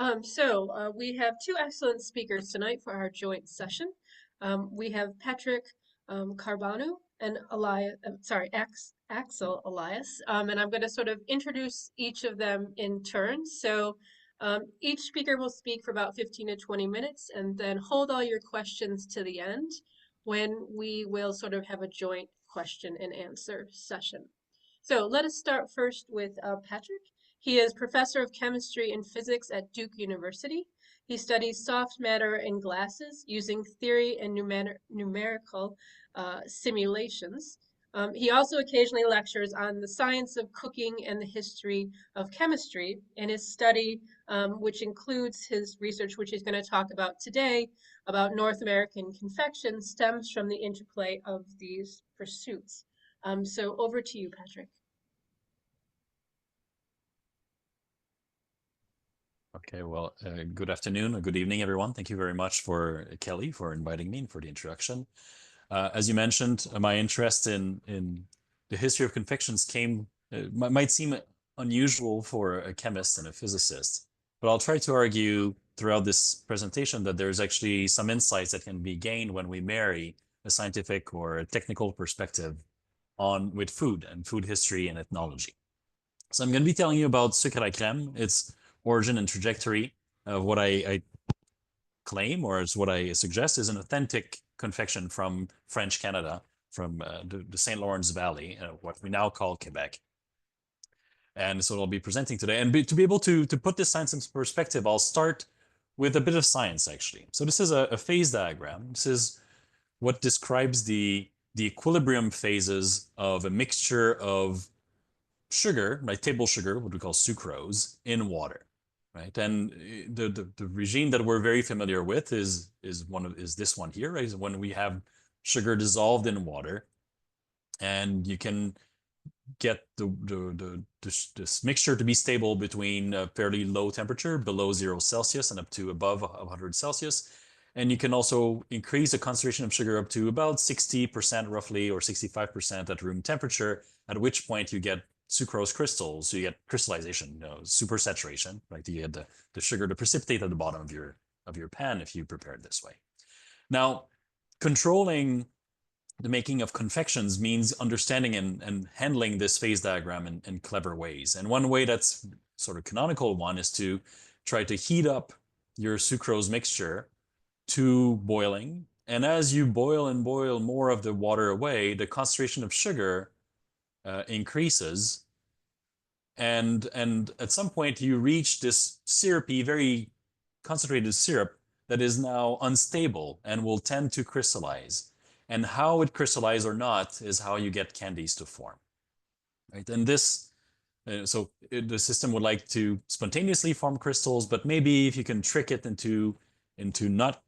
We have two excellent speakers tonight for our joint session. We have Patrick Charbonneau and Axel Elias, and I'm going to sort of introduce each of them in turn. Each speaker will speak for about 15 to 20 minutes, and then hold all your questions to the end when we will sort of have a joint question and answer session. So let us start first with Patrick. He is professor of chemistry and physics at Duke University. He studies soft matter in glasses using theory and numerical simulations. He also occasionally lectures on the science of cooking and the history of chemistry, and his study, which includes his research, which he's going to talk about today, about North American confection, stems from the interplay of these pursuits. So over to you, Patrick. Okay, well, good afternoon or good evening, everyone. Thank you very much for Kelly for inviting me and for the introduction. As you mentioned, my interest in the history of confections might seem unusual for a chemist and a physicist, but I'll try to argue throughout this presentation that there's actually some insights that can be gained when we marry a scientific or a technical perspective with food and food history and ethnology. So I'm going to be telling you about Sucre, crème, its origin and trajectory of what I claim, or as what I suggest, is an authentic confection from French Canada, from the St. Lawrence Valley, what we now call Quebec. And so I'll be presenting today. And to be able to put this science in perspective, I'll start with a bit of science, actually. So this is a phase diagram. This is what describes the equilibrium phases of a mixture of sugar, right, table sugar, what we call sucrose, in water. Right, and the regime that we're very familiar with is this one here, right? Is when we have sugar dissolved in water, and you can get this mixture to be stable between a fairly low temperature, below 0°C, and up to above 100°C. And you can also increase the concentration of sugar up to about 60% roughly, or 65% at room temperature, at which point you get sucrose crystals, so you get crystallization, supersaturation, right? You get the sugar to precipitate at the bottom of your pan if you prepare it this way. Now, controlling the making of confections means understanding and handling this phase diagram in clever ways. And one way that's sort of canonical one is to try to heat up your sucrose mixture to boiling. And as you boil and boil more of the water away, the concentration of sugar increases, and at some point you reach this syrupy, very concentrated syrup that is now unstable and will tend to crystallize. And how it crystallizes or not is how you get candies to form. Right? And this, the system would like to spontaneously form crystals, but maybe if you can trick it into not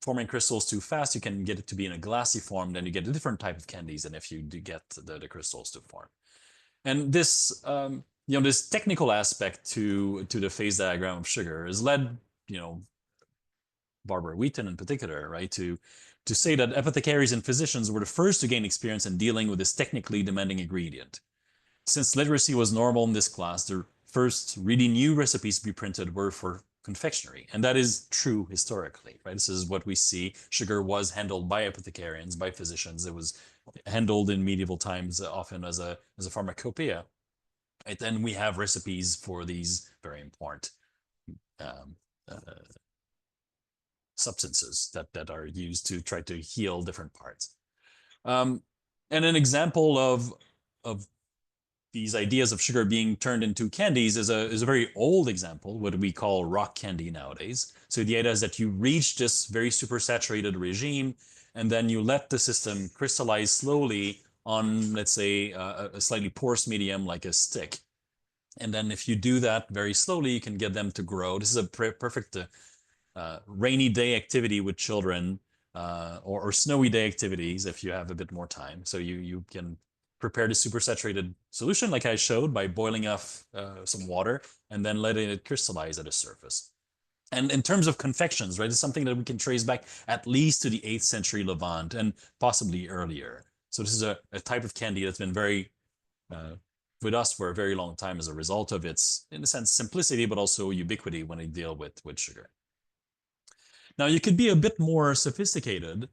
forming crystals too fast, you can get it to be in a glassy form, then you get a different type of candies than if you do get the crystals to form. And this, this technical aspect to the phase diagram of sugar has led, Barbara Wheaton in particular, right, to say that apothecaries and physicians were the first to gain experience in dealing with this technically demanding ingredient. Since literacy was normal in this class, the first really new recipes to be printed were for confectionery. And that is true historically, right? This is what we see. Sugar was handled by apothecarians, by physicians. It was handled in medieval times often as a pharmacopoeia. And then we have recipes for these very important substances that are used to try to heal different parts. And an example of these ideas of sugar being turned into candies is a very old example, what we call rock candy nowadays. So the idea is that you reach this very supersaturated regime, and then you let the system crystallize slowly on, let's say, a slightly porous medium like a stick. And then if you do that very slowly, you can get them to grow. This is a perfect rainy day activity with children, or snowy day activities if you have a bit more time. So you can prepare the supersaturated solution like I showed by boiling off some water and then letting it crystallize at the surface. And in terms of confections, right, it's something that we can trace back at least to the 8th century Levant and possibly earlier. So this is a type of candy that's been very with us for a very long time as a result of its, in a sense, simplicity, but also ubiquity when you deal with sugar. Now, you could be a bit more sophisticated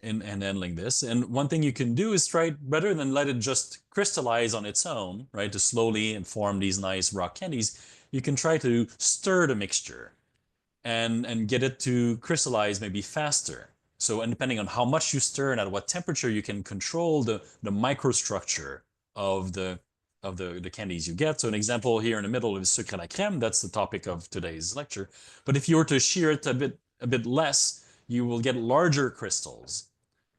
in handling this. And one thing you can do is try, rather than let it just crystallize on its own, right, to slowly and form these nice rock candies, you can try to stir the mixture and get it to crystallize maybe faster. So, and depending on how much you stir and at what temperature, you can control the microstructure of the candies you get. So an example here in the middle is sucre à la crème. That's the topic of today's lecture. But if you were to shear it a bit less, you will get larger crystals,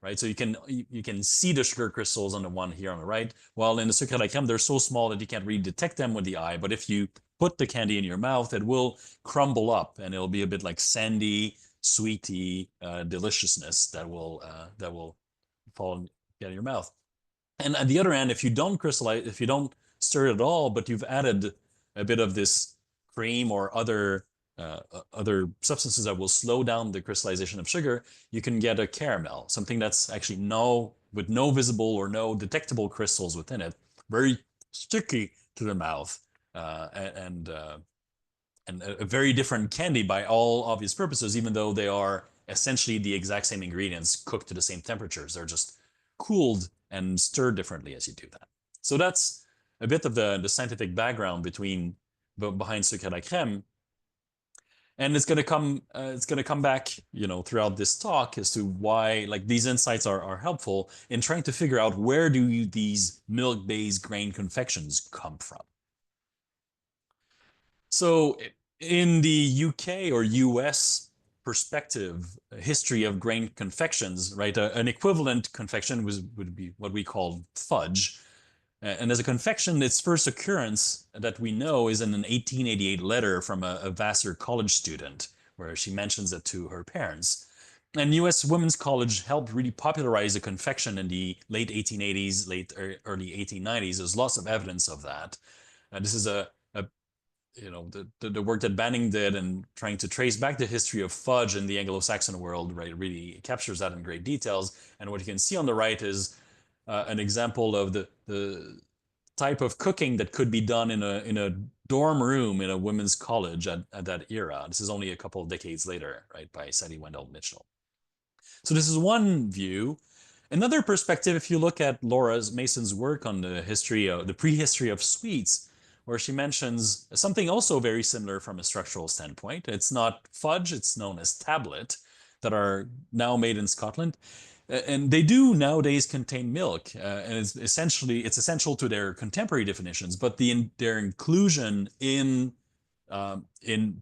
right? So you can see the sugar crystals on the one here on the right, while in the sucre à la crème, they're so small that you can't really detect them with the eye. But if you put the candy in your mouth, it will crumble up and it'll be a bit like sandy, sweety deliciousness that will fall and get in your mouth. And at the other end, if you don't crystallize, if you don't stir it at all, but you've added a bit of this cream or other substances that will slow down the crystallization of sugar, you can get a caramel, something that's actually with no visible or no detectable crystals within it, very sticky to the mouth, and a very different candy by all obvious purposes, even though they are essentially the exact same ingredients cooked to the same temperatures. They're just cooled and stirred differently as you do that. So that's a bit of the scientific background behind sucre à la crème. And it's going to come back, throughout this talk as to why like these insights are helpful in trying to figure out where do these milk-based grain confections come from. So in the UK or US perspective, history of grain confections, right? An equivalent confection would be what we call fudge. And as a confection, its first occurrence that we know is in an 1888 letter from a Vassar college student, where she mentions it to her parents. And US Women's College helped really popularize the confection in the late 1880s, early 1890s. There's lots of evidence of that. This is the work that Banning did and trying to trace back the history of fudge in the Anglo-Saxon world, right, really captures that in great details. And what you can see on the right is an example of the type of cooking that could be done in a dorm room in a women's college at that era. This is only a couple of decades later, right, by Sadie Wendell Mitchell. So this is one view. Another perspective, if you look at Laura Mason's work on the prehistory of sweets, where she mentions something also very similar from a structural standpoint. It's not fudge, it's known as tablet, that are now made in Scotland. And they do nowadays contain milk, and it's essential to their contemporary definitions, but their inclusion in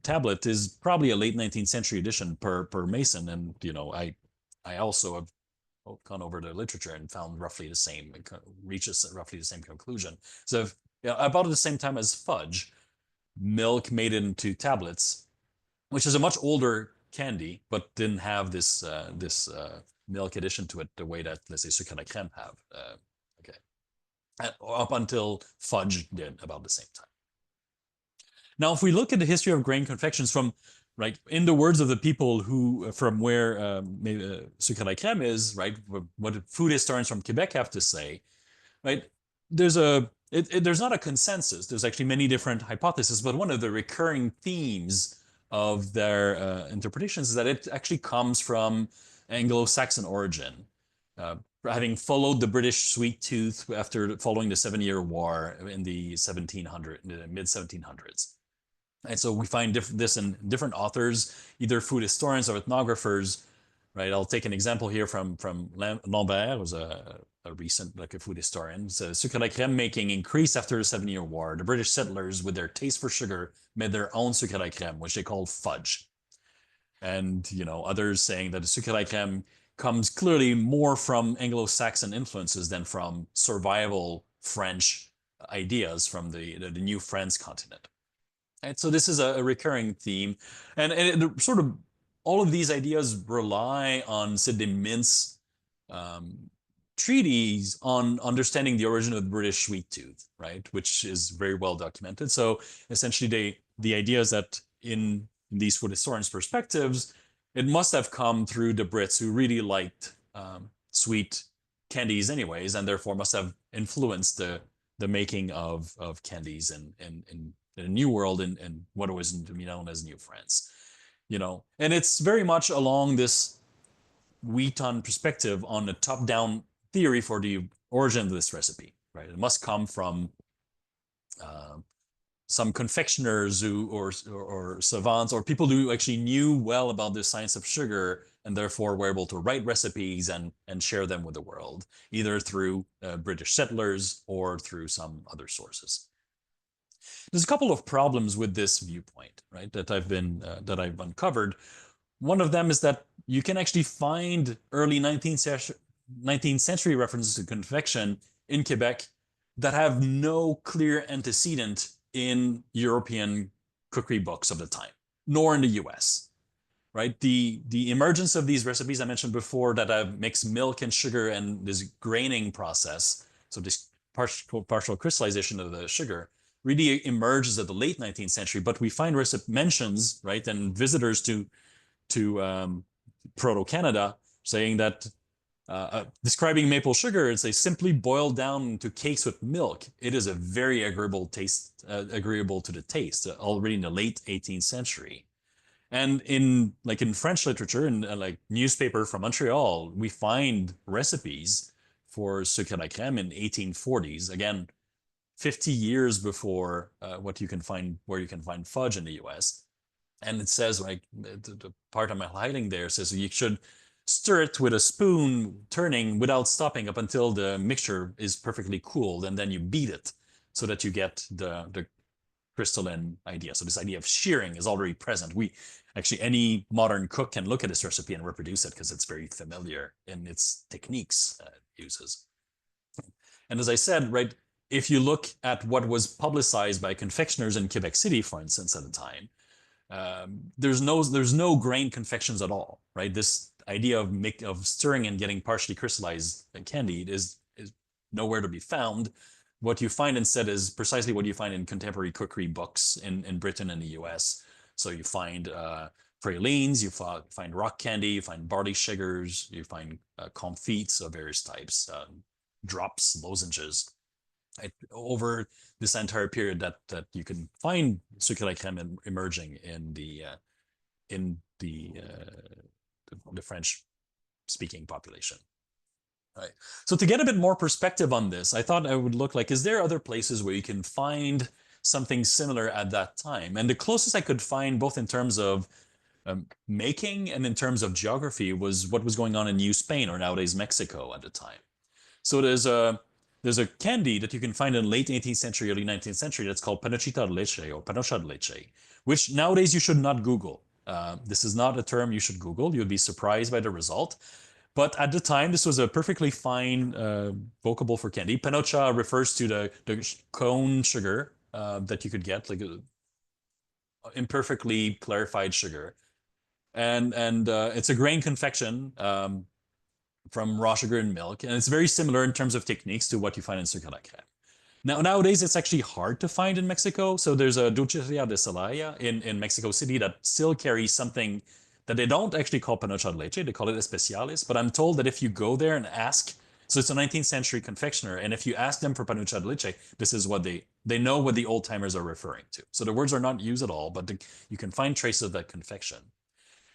tablet is probably a late 19th century edition per Mason. And I also have gone over the literature and found reaches roughly the same conclusion. So about at the same time as fudge, milk made into tablets, which is a much older candy, but didn't have this milk addition to it the way that, let's say, sucre à la crème have. Up until fudge did about the same time. Now, if we look at the history of grain confections from, right, in the words of the people from where sucre à la crème is, right, what food historians from Quebec have to say, right, there's not a consensus. There's actually many different hypotheses, but one of the recurring themes of their interpretations is that it actually comes from Anglo-Saxon origin, having followed the British sweet tooth after following the 7-Year War in the mid-1700s. And so we find this in different authors, either food historians or ethnographers, right? I'll take an example here from Lambert, who's a recent a food historian. So sucre à la crème making increased after the 7-Year War. The British settlers, with their taste for sugar, made their own sucre à la crème, which they called fudge. And others saying that the sucre à la crème comes clearly more from Anglo-Saxon influences than from survival French ideas from the New France continent. And so this is a recurring theme, and it sort of all of these ideas rely on Sidney Mint's treatise on understanding the origin of the British sweet tooth, right, which is very well documented. So essentially, the idea is that in these food historians' perspectives, it must have come through the Brits who really liked sweet candies anyways, and therefore must have influenced the the making of candies in a new world and what was to be known as New France. And it's very much along this Wheaton perspective on a top-down theory for the origin of this recipe, right? It must come from uh, some confectioners or savants or people who actually knew well about the science of sugar and therefore were able to write recipes and share them with the world, either through British settlers or through some other sources. There's a couple of problems with this viewpoint, right, that I've uncovered. One of them is that you can actually find early 19th century references to confection in Quebec that have no clear antecedent in European cookery books of the time, nor in the US, right? The emergence of these recipes I mentioned before that have mixed milk and sugar and this graining process, so this partial crystallization of the sugar, really emerges at the late 19th century, but we find mentions, right, and visitors to Proto-Canada saying that describing maple sugar, it's a simply boiled down into cakes with milk. It is a very agreeable to the taste, already in the late 18th century. And in French literature and like newspaper from Montreal, we find recipes for sucre à la crème in 1840s. Again, 50 years before where you can find fudge in the US. And it says, like, the part I'm highlighting there says you should stir it with a spoon, turning without stopping up until the mixture is perfectly cooled, and then you beat it so that you get the crystalline idea. So this idea of shearing is already present. Any modern cook can look at this recipe and reproduce it because it's very familiar in its techniques it uses. And as I said, right, if you look at what was publicized by confectioners in Quebec City, for instance, at the time, there's no grain confections at all, right? This idea of stirring and getting partially crystallized candy is nowhere to be found. What you find instead is precisely what you find in contemporary cookery books in Britain and the US. So you find pralines, you find rock candy, you find barley sugars, you find comfits of various types, drops, lozenges. Over this entire period that you can find sucre à la crème emerging in the French speaking population. Right. So to get a bit more perspective on this, I thought I would look like, is there other places where you can find something similar at that time? And the closest I could find, both in terms of making and in terms of geography, was what was going on in New Spain, or nowadays Mexico, at the time. So there's a candy that you can find in late 18th century, early 19th century that's called panuchita de leche or panocha de leche, which nowadays you should not Google. This is not a term you should Google. You'd be surprised by the result. But at the time, this was a perfectly fine vocable for candy. Panocha refers to the cone sugar that you could get, like a imperfectly clarified sugar. And it's a grain confection from raw sugar and milk. And it's very similar in terms of techniques to what you find in sucre à la crème. Now, nowadays, it's actually hard to find in Mexico. So there's a Dulceria de Celaya in Mexico City that still carries something that they don't actually call panocha de leche. They call it especiales. But I'm told that if you go there and ask, so it's a 19th century confectioner, and if you ask them for panocha de leche, this is what they know what the old timers are referring to. So the words are not used at all, but you can find traces of that confection.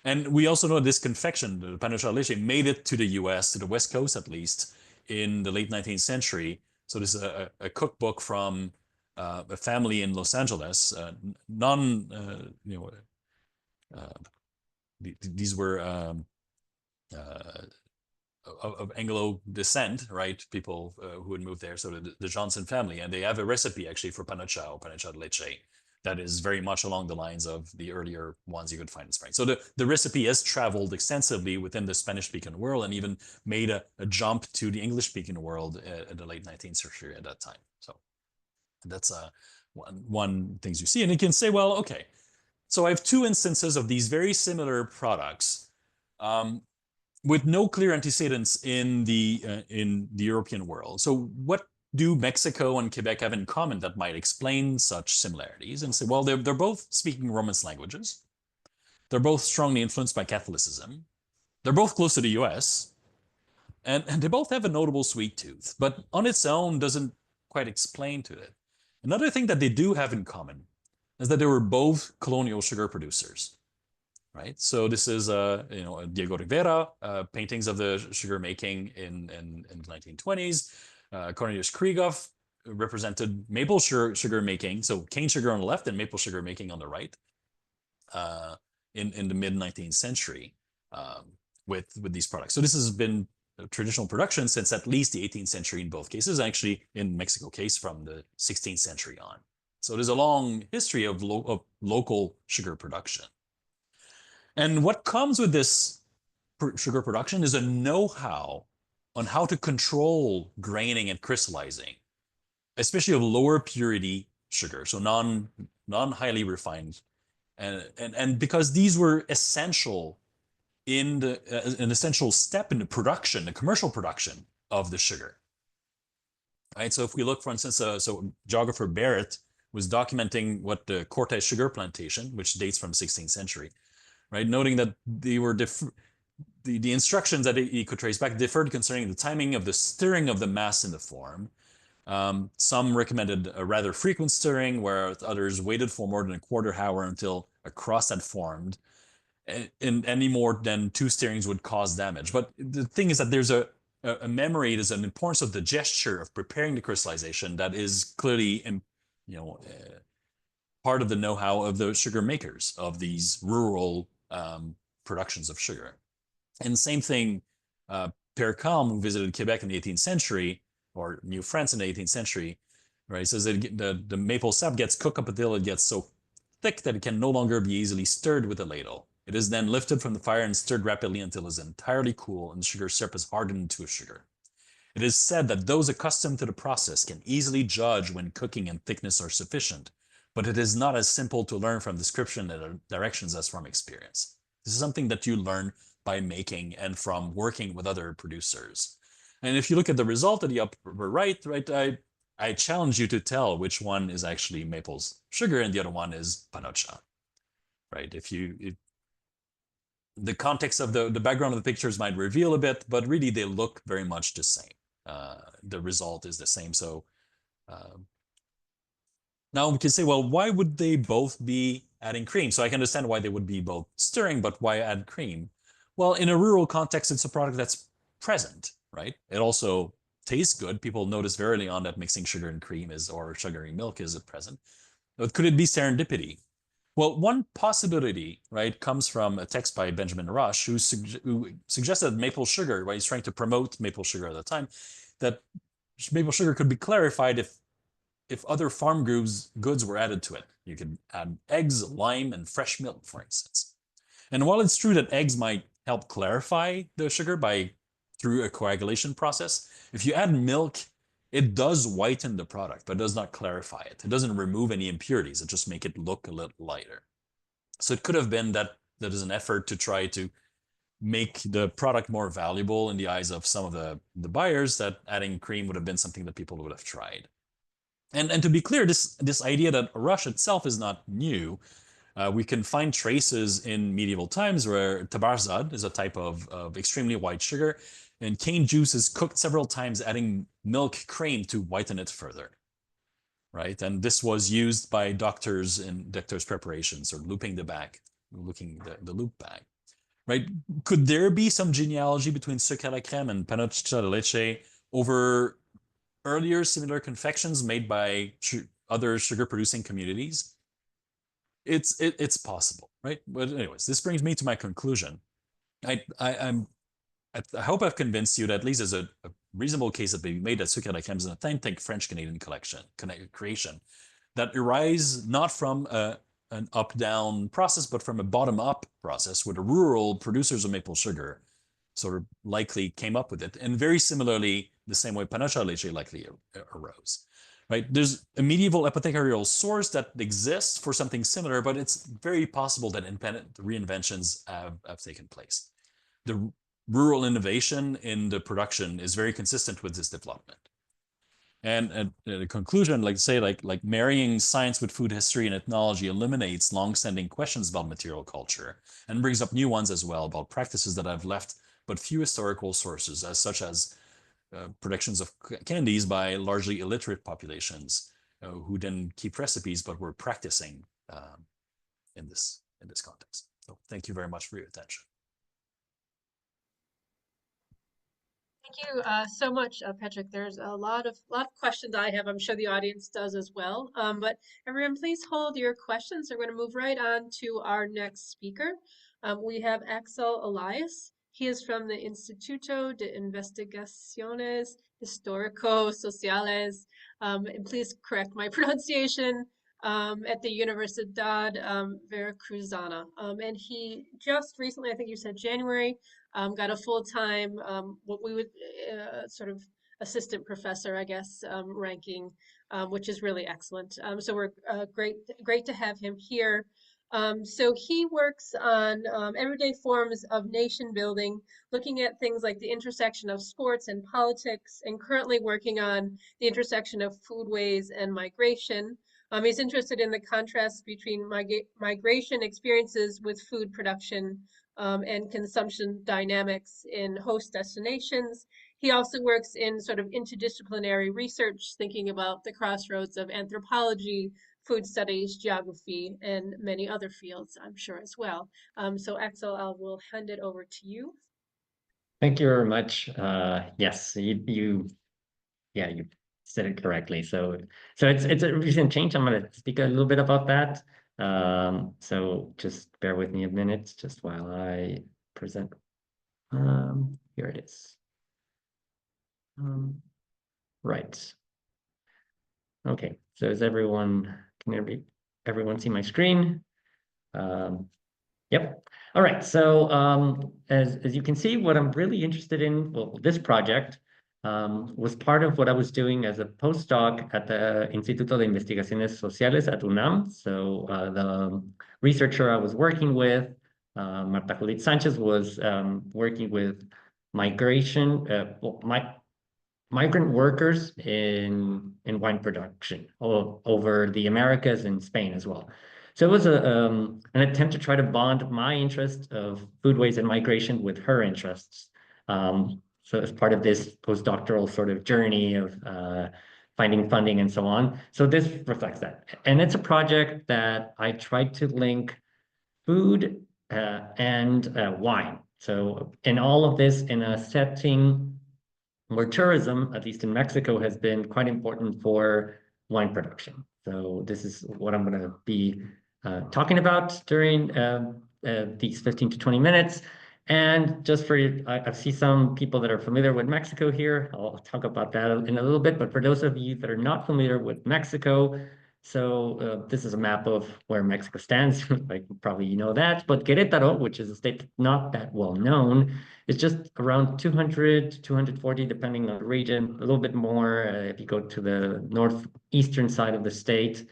And we also know this confection, the panocha de leche, made it to the US, to the West Coast at least, in the late 19th century. So this is a cookbook from a family in Los Angeles, these were of Anglo descent, right? People who had moved there, so the Johnson family, and they have a recipe actually for panocha or panocha de leche that is very much along the lines of the earlier ones you could find in Spain. So the recipe has traveled extensively within the Spanish-speaking world and even made a jump to the English-speaking world in the late 19th century at that time. So that's one things you see. And you can say, well, okay, so I have two instances of these very similar products with no clear antecedents in the European world. So what do Mexico and Quebec have in common that might explain such similarities? And say, well, they're both speaking Romance languages. They're both strongly influenced by Catholicism. They're both close to the US. And they both have a notable sweet tooth, but on its own doesn't quite explain to it. Another thing that they do have in common is that they were both colonial sugar producers, right? So this is Diego Rivera paintings of the sugar making in the 1920s. Cornelius Krieghoff represented maple sugar making, so cane sugar on the left and maple sugar making on the right, in the mid 19th century, with these products. So this has been traditional production since at least the 18th century in both cases, actually in Mexico case from the 16th century on. So there's a long history of local sugar production. And what comes with this sugar production is a know-how on how to control graining and crystallizing, especially of lower purity sugar, so non highly refined, and because these were essential in an essential step in the production, the commercial production of the sugar. Right. So if we look, for instance, so geographer Barrett was documenting what the Cortez sugar plantation, which dates from the 16th century, right, noting that they were the instructions that he could trace back differed concerning the timing of the stirring of the mass in the form. Some recommended a rather frequent stirring, where others waited for more than a quarter hour until a crust had formed. And any more than 2 stirrings would cause damage. But the thing is that there's a memory, there's an importance of the gesture of preparing the crystallization that is clearly, part of the know-how of the sugar makers of these rural productions of sugar. And same thing, Père Calme, who visited Quebec in the 18th century, or New France in the 18th century, right, says that the maple sap gets cooked up until it gets so thick that it can no longer be easily stirred with a ladle. It is then lifted from the fire and stirred rapidly until it is entirely cool and the sugar syrup is hardened into a sugar. It is said that those accustomed to the process can easily judge when cooking and thickness are sufficient, but it is not as simple to learn from description and directions as from experience. This is something that you learn by making and from working with other producers. And if you look at the result at the upper right, I challenge you to tell which one is actually maple sugar and the other one is panocha, right? The context of the background of the pictures might reveal a bit, but really they look very much the same. The result is the same. So now we can say, well, why would they both be adding cream? So I can understand why they would be both stirring, but why add cream? Well, in a rural context, it's a product that's present, right? It also tastes good. People notice very early on that mixing sugar and cream or sugary milk is present. But could it be serendipity? Well, one possibility, right, comes from a text by Benjamin Rush, who suggested maple sugar, while he's trying to promote maple sugar at the time, that maple sugar could be clarified if other farm goods were added to it. You could add eggs, lime, and fresh milk, for instance. And while it's true that eggs might help clarify the sugar through a coagulation process, if you add milk, it does whiten the product, but does not clarify it. It doesn't remove any impurities. It just makes it look a little lighter. So it could have been that is an effort to try to make the product more valuable in the eyes of some of the buyers, that adding cream would have been something that people would have tried. And to be clear, this idea that Rush itself is not new. We can find traces in medieval times where tabarzad is a type of extremely white sugar, and cane juice is cooked several times, adding milk cream to whiten it further, right? And this was used by doctors in doctors' preparations, or looking the loop back, right? Could there be some genealogy between sucre à la crème and panocha de leche over earlier similar confections made by other sugar-producing communities? It's possible, right? But anyways, this brings me to my conclusion. I hope I've convinced you that at least there's a reasonable case that be made that Sucre à la crème is an authentic French-Canadian creation that arises not from an up-down process, but from a bottom-up process where the rural producers of maple sugar sort of likely came up with it. And very similarly, the same way panocha leche likely arose. Right? There's a medieval apothecarial source that exists for something similar, but it's very possible that independent reinventions have taken place. The rural innovation in the production is very consistent with this development. And the conclusion, like marrying science with food history and ethnology eliminates long-standing questions about material culture and brings up new ones as well about practices that have left but few historical sources, such as productions of candies by largely illiterate populations who didn't keep recipes but were practicing in this context. So thank you very much for your attention. Thank you so much, Patrick. There's a lot of questions I have. I'm sure the audience does as well. But everyone, please hold your questions. We're going to move right on to our next speaker. We have Axel Elías. He is from the Instituto de Investigaciones Histórico-Sociales. And please correct my pronunciation. At the Universidad Veracruzana. And he just recently, I think you said January, got a full-time, what we would sort of assistant professor, I guess, ranking, which is really excellent. So we're great to have him here. So he works on everyday forms of nation building, looking at things like the intersection of sports and politics, and currently working on the intersection of foodways and migration. He's interested in the contrast between migration experiences with food production and consumption dynamics in host destinations. He also works in sort of interdisciplinary research, thinking about the crossroads of anthropology, food studies, geography, and many other fields, I'm sure, as well. So Axel, I will hand it over to you. Thank you very much. Yes, you said it correctly. So it's a recent change. I'm going to speak a little bit about that. So just bear with me a minute, just while I present. Here it is. Right. Okay. So is everyone, can everyone see my screen? Yep. All right. So as you can see, what I'm really interested in, well, this project was part of what I was doing as a postdoc at the Instituto de Investigaciones Sociales at UNAM. So the researcher I was working with, Marta Judith Sanchez, was working with migrant workers in wine production over the Americas and Spain as well. So it was an attempt to try to bond my interest of foodways and migration with her interests. So as part of this postdoctoral sort of journey of finding funding and so on. So this reflects that. And it's a project that I tried to link food and wine. So in all of this, in a setting where tourism, at least in Mexico, has been quite important for wine production. So this is what I'm going to be talking about during these 15 to 20 minutes. And just for, I see some people that are familiar with Mexico here. I'll talk about that in a little bit. But for those of you that are not familiar with Mexico, so this is a map of where Mexico stands. Like probably you know that. But Querétaro, which is a state not that well known, is just around 200, 240, depending on the region. A little bit more if you go to the northeastern side of the state.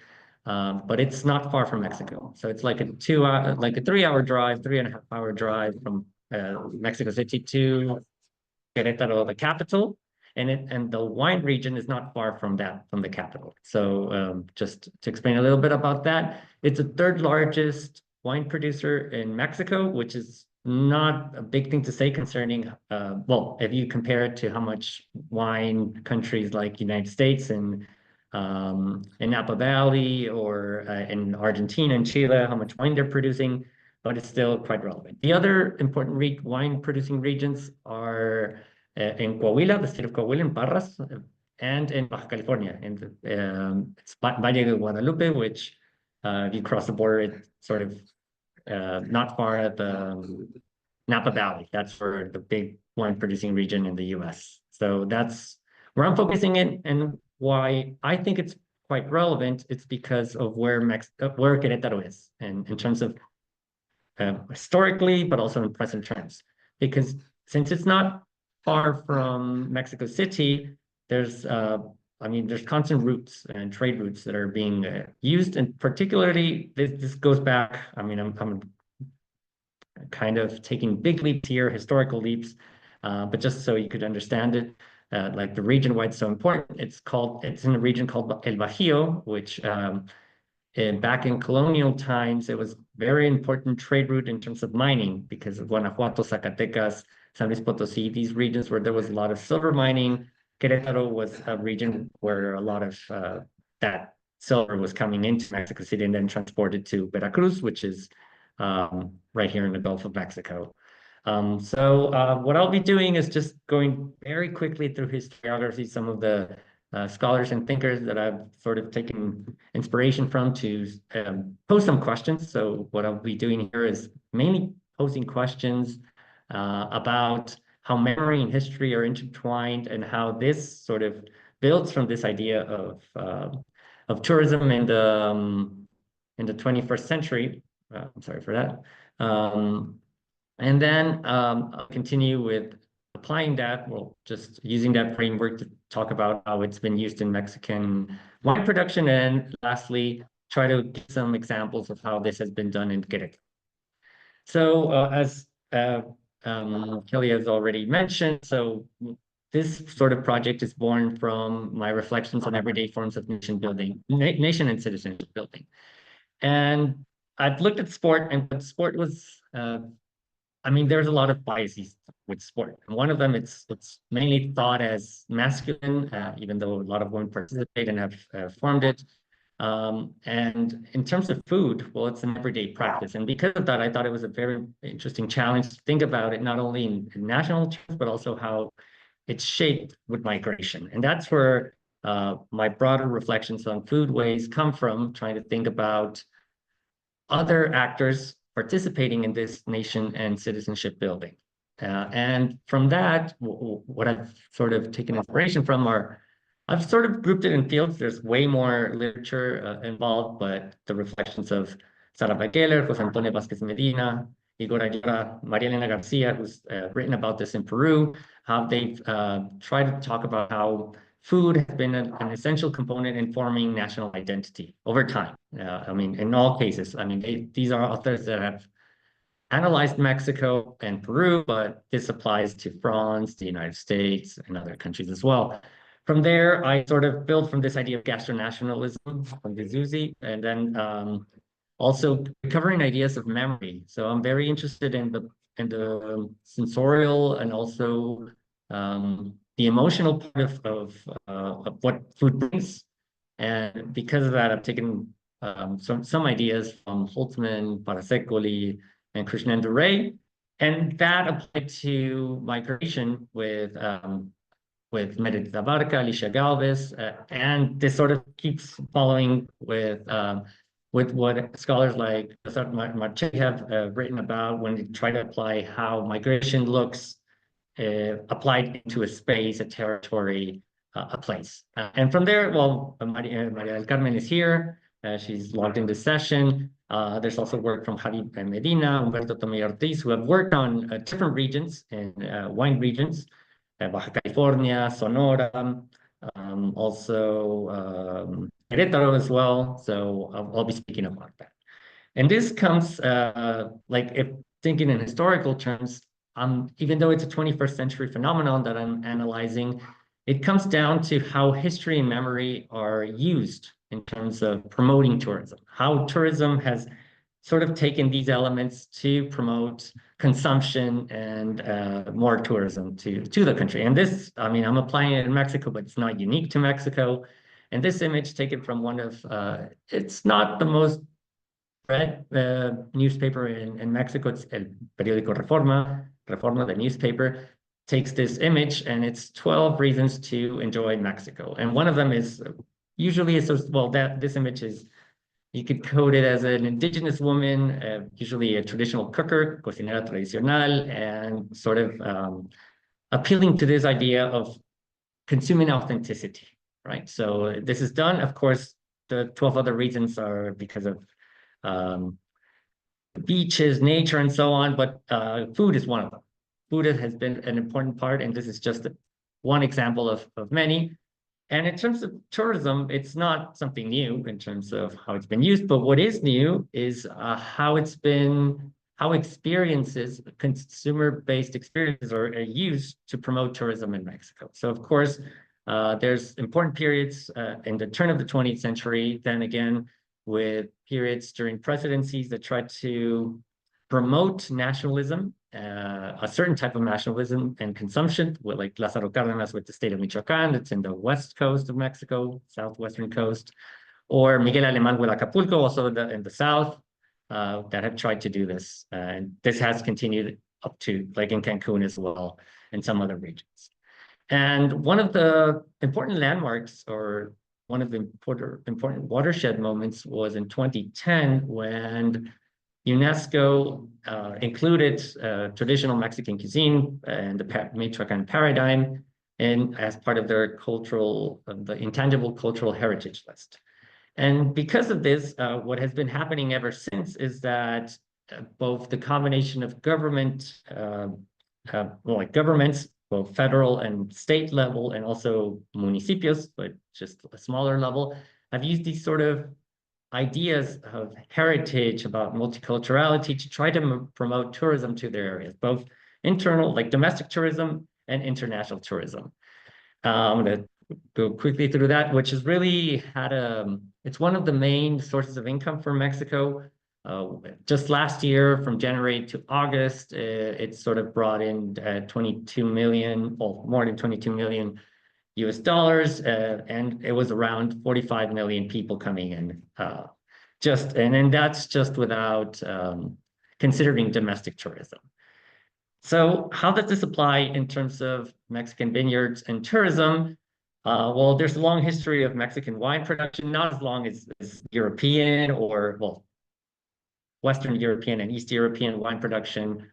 But it's not far from Mexico. So it's like a 3-hour drive, 3.5-hour drive from Mexico City to Querétaro, the capital. And the wine region is not far from the capital. So just to explain a little bit about that, it's the third largest wine producer in Mexico, which is not a big thing to say concerning, well, if you compare it to how much wine countries like United States and in Napa Valley or in Argentina and Chile, how much wine they're producing, but it's still quite relevant. The other important wine producing regions are in Coahuila, the state of Coahuila, in Parras, and in Baja California. And it's Valle de Guadalupe, which if you cross the border, it's sort of not far at the Napa Valley. That's for the big wine producing region in the US. So that's where I'm focusing in, and why I think it's quite relevant. It's because of where Querétaro is, and in terms of historically, but also in present terms. Because since it's not far from Mexico City, there's constant routes and trade routes that are being used, and particularly this goes back. I mean, I'm kind of taking big leaps here, historical leaps, but just so you could understand it, like the region why it's so important. It's in a region called El Bajío, which back in colonial times, it was very important trade route in terms of mining, because of Guanajuato, Zacatecas, San Luis Potosí, these regions where there was a lot of silver mining. Querétaro was a region where a lot of that silver was coming into Mexico City and then transported to Veracruz, which is right here in the Gulf of Mexico. What I'll be doing is just going very quickly through historiography, some of the scholars and thinkers that I've sort of taken inspiration from to pose some questions. So what I'll be doing here is mainly posing questions about how memory and history are intertwined and how this sort of builds from this idea of tourism in the 21st century. I'm sorry for that. And then I'll continue with applying that, well, just using that framework to talk about how it's been used in Mexican wine production. And lastly, try to give some examples of how this has been done in Quebec. So as Kelly has already mentioned, so this sort of project is born from my reflections on everyday forms of nation building, nation and citizenship building. And I've looked at sport, and sport was, I mean, there's a lot of biases with sport. And one of them, it's mainly thought as masculine, even though a lot of women participate and have formed it. And in terms of food, well, it's an everyday practice. And because of that, I thought it was a very interesting challenge to think about it, not only in national terms, but also how it's shaped with migration. And that's where my broader reflections on foodways come from, trying to think about other actors participating in this nation and citizenship building. And from that, what I've sort of taken inspiration from are, I've sort of grouped it in fields. There's way more literature involved, but the reflections of Sara Bakeler, José Antonio Vázquez Medina, Igor Ayala, María Elena Garcia, who's written about this in Peru, how they've tried to talk about how food has been an essential component in forming national identity over time. I mean, in all cases, I mean, these are authors that have analyzed Mexico and Peru, but this applies to France, the United States, and other countries as well. From there, I sort of built from this idea of gastronationalism from Vizuzzi, and then also covering ideas of memory. So I'm very interested in the sensorial and also the emotional part of what food brings. And because of that, I've taken some ideas from Holtzman, Parasecoli, and Krishnendra Ray, and that applied to migration with Meredith Abarca, Alicia Galvez, and this sort of keeps following with what scholars like Marche have written about when they try to apply how migration looks applied into a space, a territory, a place. And from there, well, Maria del Carmen is here. She's logged in this session. There's also work from Javi Medina, Humberto Tomé Ortiz, who have worked on different regions and wine regions, Baja California, Sonora, also Querétaro as well. So I'll be speaking about that. And this comes, like if thinking in historical terms, even though it's a 21st century phenomenon that I'm analyzing, it comes down to how history and memory are used in terms of promoting tourism, how tourism has sort of taken these elements to promote consumption and more tourism to the country. And this, I mean, I'm applying it in Mexico, but it's not unique to Mexico. And this image taken from one of, it's not the most read newspaper in Mexico, it's El Periódico Reforma, the newspaper, takes this image and it's 12 reasons to enjoy Mexico. And one of them is usually, well, this image is, you could code it as an indigenous woman, usually a traditional cooker, cocinera tradicional, and sort of appealing to this idea of consuming authenticity, right? So this is done. Of course, the 12 other reasons are because of beaches, nature, and so on, but food is one of them. Food has been an important part, and this is just one example of many. And in terms of tourism, it's not something new in terms of how it's been used, but what is new is how experiences, consumer-based experiences are used to promote tourism in Mexico. So of course, there's important periods in the turn of the 20th century, then again, with periods during presidencies that tried to promote nationalism a certain type of nationalism and consumption, with like Lázaro Cárdenas with the state of Michoacán. It's in the west coast of Mexico, southwestern coast, or Miguel Alemán with Acapulco, also in the south, that have tried to do this. And this has continued up to like in Cancun as well, and some other regions. And one of the important landmarks, or one of the important watershed moments, was in 2010 when UNESCO included traditional Mexican cuisine and the Michoacan paradigm as part of their the intangible cultural heritage list. And because of this, what has been happening ever since is that both the combination of government, like governments, both federal and state level, and also municipios, but just a smaller level, have used these sort of ideas of heritage, about multiculturality, to try to promote tourism to their areas, both internal, like domestic tourism, and international tourism. I'm going to go quickly through that, which has really had it's one of the main sources of income for Mexico. Just last year, from January to August, it sort of brought in 22 million, well, more than 22 million US dollars, and it was around 45 million people coming in. And that's just without considering domestic tourism. So how does this apply in terms of Mexican vineyards and tourism? Well, there's a long history of Mexican wine production, not as long as European or, well, Western European and East European wine production,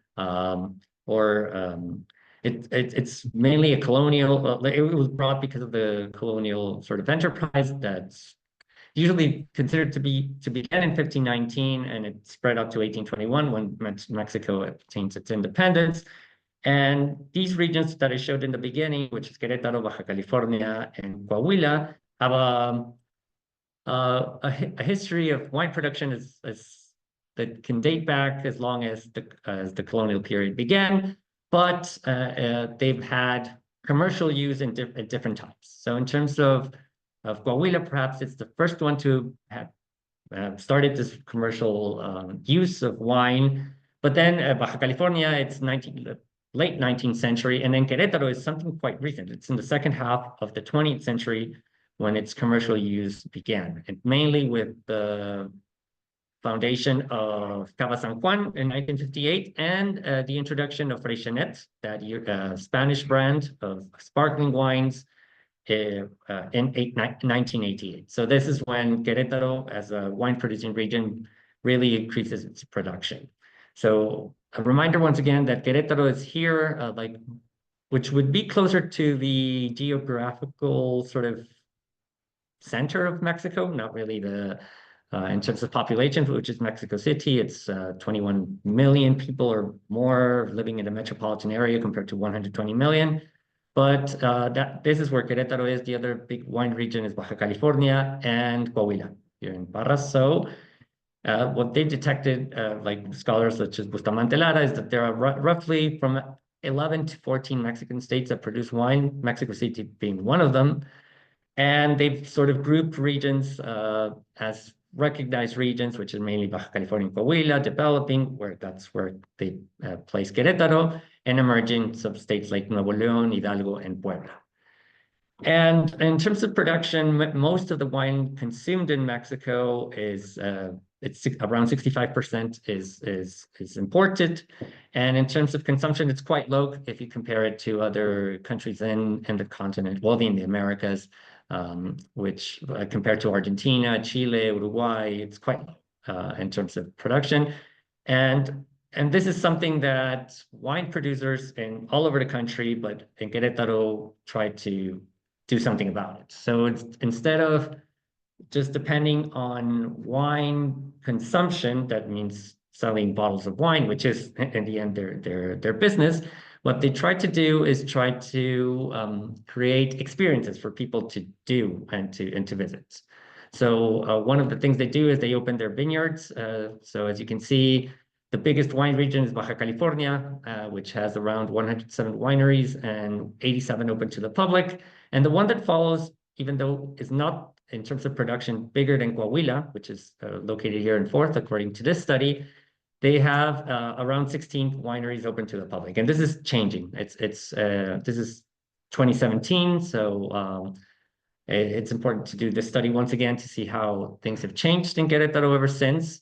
it's mainly a colonial, it was brought because of the colonial sort of enterprise that's usually considered to begin in 1519, and it spread up to 1821 when Mexico obtains its independence. And these regions that I showed in the beginning, which is Querétaro, Baja California, and Coahuila, have a history of wine production that can date back as long as the colonial period began, but they've had commercial use at different times. So in terms of Coahuila, perhaps it's the first one to have started this commercial use of wine. But then Baja California, it's late 19th century, and then Querétaro is something quite recent. It's in the second half of the 20th century when its commercial use began, and mainly with the foundation of Cava San Juan in 1958, and the introduction of Freixenet, that Spanish brand of sparkling wines, in 1988. So this is when Querétaro, as a wine producing region, really increases its production. So a reminder once again that Querétaro is here, which would be closer to the geographical sort of center of Mexico, not really in terms of population, which is Mexico City. It's 21 million people or more living in the metropolitan area compared to 120 million. But this is where Querétaro is. The other big wine region is Baja California and Coahuila here in Parras. So what they detected, like scholars such as Bustamante Lara, is that there are roughly from 11 to 14 Mexican states that produce wine, Mexico City being one of them. And they've sort of grouped regions as recognized regions, which is mainly Baja California and Coahuila, developing, that's where they place Querétaro, and emerging sub-states like Nuevo León, Hidalgo, and Puebla. And in terms of production, most of the wine consumed in Mexico is it's around 65% is imported. And in terms of consumption, it's quite low if you compare it to other countries in the continent, well, in the Americas, which compared to Argentina, Chile, Uruguay, it's quite low in terms of production. And this is something that wine producers all over the country, but in Querétaro, try to do something about it. So it's, instead of just depending on wine consumption, that means selling bottles of wine, which is in the end their business. What they try to do is try to create experiences for people to do and to visit. So one of the things they do is they open their vineyards. So as you can see, the biggest wine region is Baja California, which has around 107 wineries and 87 open to the public. And the one that follows, even though is not in terms of production bigger than Coahuila, which is located here in fourth, according to this study, they have around 16 wineries open to the public, and this is changing. This is 2017, so it's important to do this study once again to see how things have changed in Querétaro ever since.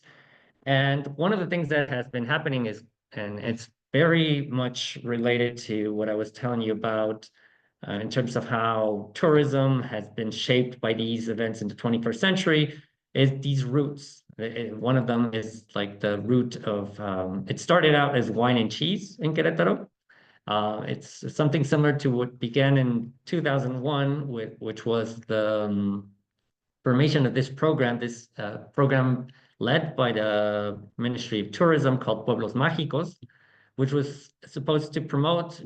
And one of the things that has been happening is, and it's very much related to what I was telling you about in terms of how tourism has been shaped by these events in the 21st century, is these routes. One of them is like the route of, it started out as wine and cheese in Querétaro. It's something similar to what began in 2001, which was the formation of this program led by the Ministry of Tourism called Pueblos Mágicos, which was supposed to promote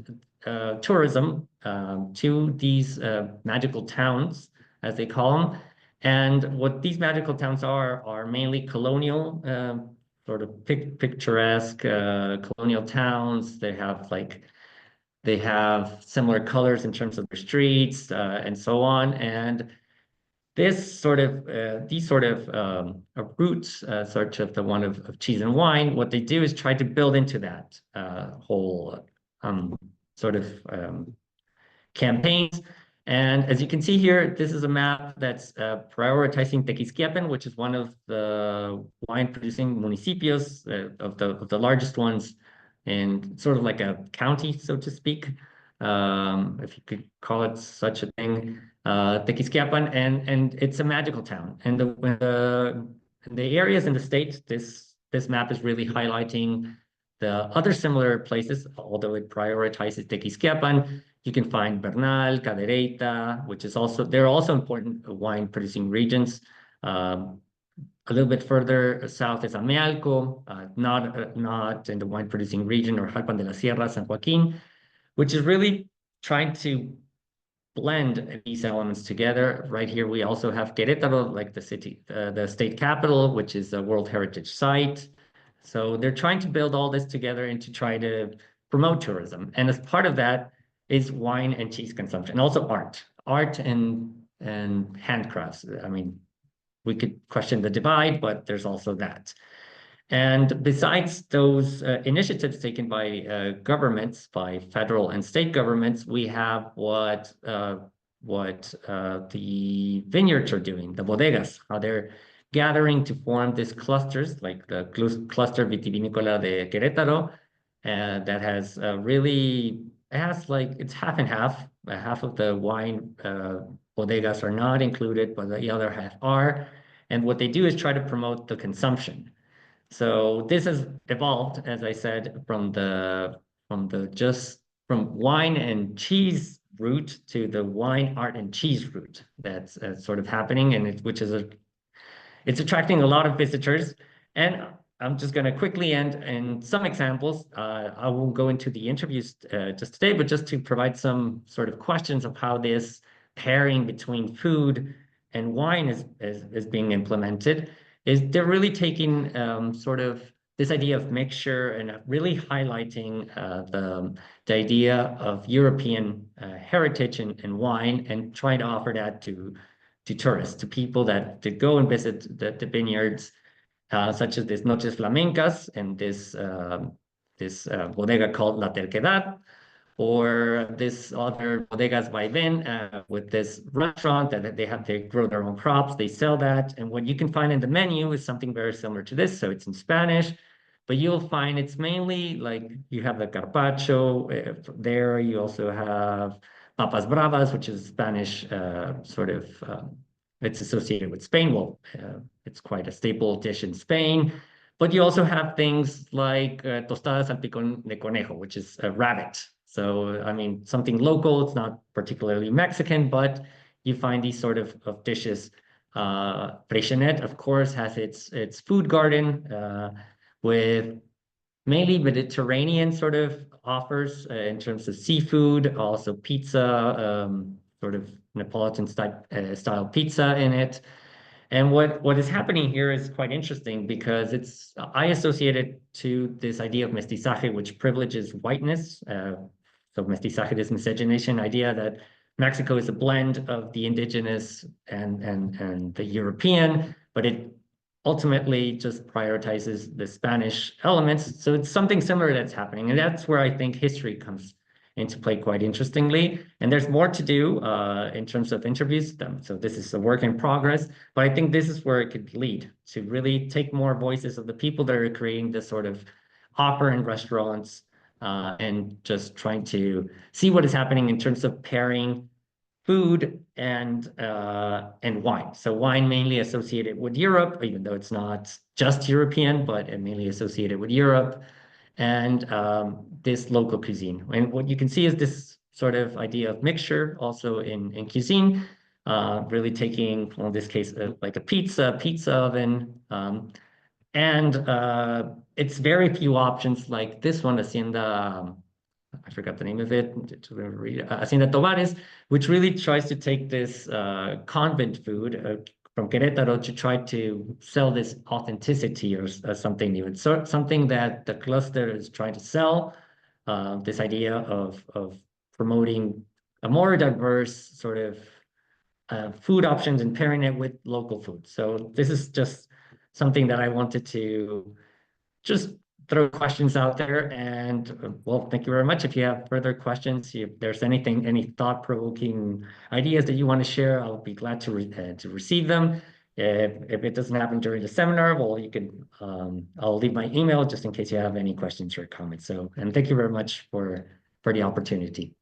tourism to these magical towns, as they call them. And what these magical towns are mainly colonial, sort of picturesque colonial towns. They have similar colors in terms of their streets and so on. And these sort of roots, such as the one of cheese and wine, what they do is try to build into that whole sort of campaigns. And as you can see here, this is a map that's prioritizing Tequisquiapan, which is one of the wine-producing municipios of the largest ones, and sort of like a county, so to speak, if you could call it such a thing. Tequisquiapan, and it's a magical town. And the areas in the state, this map is really highlighting the other similar places, although it prioritizes Tequisquiapan. You can find Bernal, Cadereyta, which is also, they're also important wine producing regions. A little bit further south is Amealco, not in the wine producing region, or Jalpan de la Sierra, San Joaquin, which is really trying to blend these elements together. Right here, we also have Querétaro, like the city, the state capital, which is a World Heritage Site. So they're trying to build all this together and to try to promote tourism. And as part of that is wine and cheese consumption, and also art and handcrafts. I mean, we could question the divide, but there's also that. And besides those initiatives taken by governments, by federal and state governments, we have what the vineyards are doing, the bodegas, how they're gathering to form these clusters, like the cluster Vitivinicola de Querétaro, that has it's half and half. Half of the wine bodegas are not included, but the other half are. And what they do is try to promote the consumption. So this has evolved, as I said, from wine and cheese route to the wine, art, and cheese route. That's sort of happening, and it's attracting a lot of visitors. And I'm just going to quickly end in some examples. I won't go into the interviews just today, but just to provide some sort of questions of how this pairing between food and wine is being implemented. Is they're really taking sort of this idea of mixture and really highlighting the idea of European heritage in wine, and trying to offer that to tourists, to people that go and visit the vineyards, such as this Noches Flamencas and this bodega called La Terquedad, or this other bodegas by Vin with this restaurant that they grow their own crops, they sell that. And what you can find in the menu is something very similar to this. So it's in Spanish, but you'll find it's mainly like you have the carpaccio there. You also have papas bravas, which is Spanish it's associated with Spain. Well, it's quite a staple dish in Spain. But you also have things like tostadas al picón de conejo, which is a rabbit. So, I mean, something local. It's not particularly Mexican, but you find these sort of dishes. Freixenet, of course, has its food garden with mainly Mediterranean sort of offers in terms of seafood, also pizza, sort of Neapolitan style pizza in it. And what is happening here is quite interesting, because I associate it to this idea of mestizaje, which privileges whiteness. So mestizaje, this miscegenation idea that Mexico is a blend of the indigenous and the European, but it ultimately just prioritizes the Spanish elements. So it's something similar that's happening. And that's where I think history comes into play quite interestingly. And there's more to do in terms of interviews. So this is a work in progress, but I think this is where it could lead to really take more voices of the people that are creating this sort of offer in restaurants and just trying to see what is happening in terms of pairing food and wine. So wine mainly associated with Europe, even though it's not just European, but it mainly associated with Europe and this local cuisine. And what you can see is this sort of idea of mixture also in cuisine, really taking, well, in this case, like a pizza oven, and it's very few options like this one, Hacienda, I forgot the name of it, Hacienda Tovares, which really tries to take this convent food from Querétaro to try to sell this authenticity or something new. It's something that the cluster is trying to sell, this idea of promoting a more diverse sort of food options and pairing it with local food. So this is just something that I wanted to just throw questions out there. And well, thank you very much. If you have further questions, if there's anything, any thought-provoking ideas that you want to share, I'll be glad to receive them. If it doesn't happen during the seminar, well, you can, I'll leave my email just in case you have any questions or comments. So, and thank you very much for the opportunity.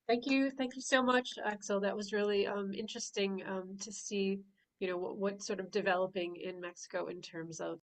Thank you so much, Axel. That was really interesting to see, what's sort of developing in Mexico in terms of